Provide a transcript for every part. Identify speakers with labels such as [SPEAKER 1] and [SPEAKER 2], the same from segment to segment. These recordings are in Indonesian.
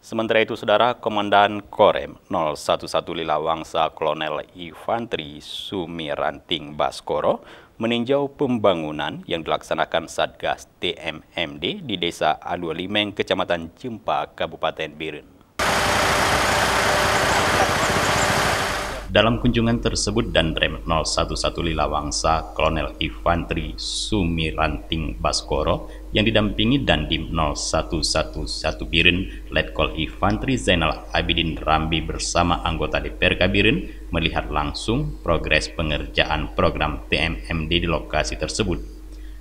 [SPEAKER 1] Sementara itu, Saudara, Komandan Korem 011 Lilawangsa Kolonel Infantri Sumiranting Baskoro meninjau pembangunan yang dilaksanakan Satgas TMMD di Desa Alualimeng, Kecamatan Jempa, Kabupaten Biren. Dalam kunjungan tersebut, Danrem 011 Lilawangsa Kolonel Infantri Sumiranting Baskoro yang didampingi Dandim 0111 Biren Letkol Infantri Zainal Abidin Rambi bersama anggota DPRK Biren melihat langsung progres pengerjaan program TMMD di lokasi tersebut.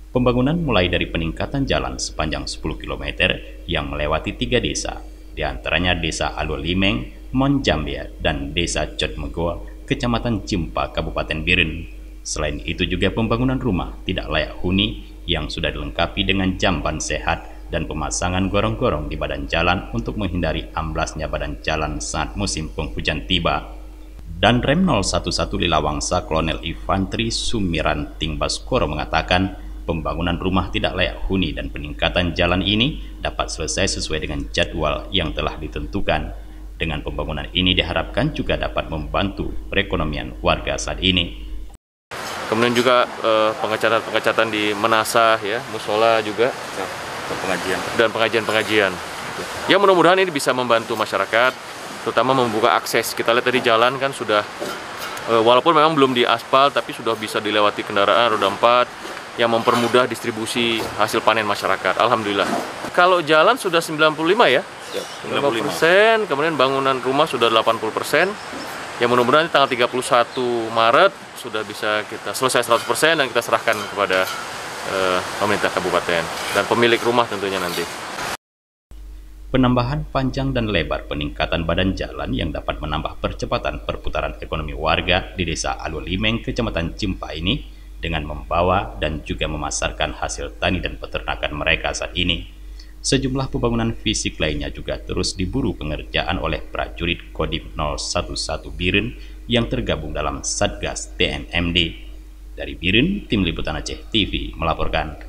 [SPEAKER 1] Pembangunan mulai dari peningkatan jalan sepanjang 10 km yang melewati 3 desa, di antaranya Desa Alualimeng, Monjambia, dan Desa Cotmego, Kecamatan Jempa, Kabupaten Biren. Selain itu juga pembangunan rumah tidak layak huni yang sudah dilengkapi dengan jamban sehat dan pemasangan gorong-gorong di badan jalan untuk menghindari amblasnya badan jalan saat musim penghujan tiba. Danrem 011 Lilawangsa Kolonel Infantri Sumiranting Baskoro mengatakan pembangunan rumah tidak layak huni dan peningkatan jalan ini dapat selesai sesuai dengan jadwal yang telah ditentukan. Dengan pembangunan ini diharapkan juga dapat membantu perekonomian warga saat ini.
[SPEAKER 2] Kemudian juga pengecatan di Menasah, ya, musola juga, dan pengajian. Ya, mudah-mudahan ini bisa membantu masyarakat, terutama membuka akses. Kita lihat tadi jalan kan sudah, walaupun memang belum diaspal, tapi sudah bisa dilewati kendaraan roda 4 yang mempermudah distribusi hasil panen masyarakat. Alhamdulillah. Kalau jalan sudah 95 ya, 95%, kemudian bangunan rumah sudah 80%. Ya, mudah-mudahan tanggal 31 Maret sudah bisa kita selesai 100% dan kita serahkan kepada pemerintah kabupaten dan pemilik rumah tentunya nanti.
[SPEAKER 1] Penambahan panjang dan lebar peningkatan badan jalan yang dapat menambah percepatan perputaran ekonomi warga di Desa Alualimeng, Kecamatan Jempa ini dengan membawa dan juga memasarkan hasil tani dan peternakan mereka saat ini. Sejumlah pembangunan fisik lainnya juga terus diburu pengerjaan oleh prajurit Kodim 011 Biren yang tergabung dalam Satgas TMMD. Dari Biren, Tim Liputan Aceh TV melaporkan.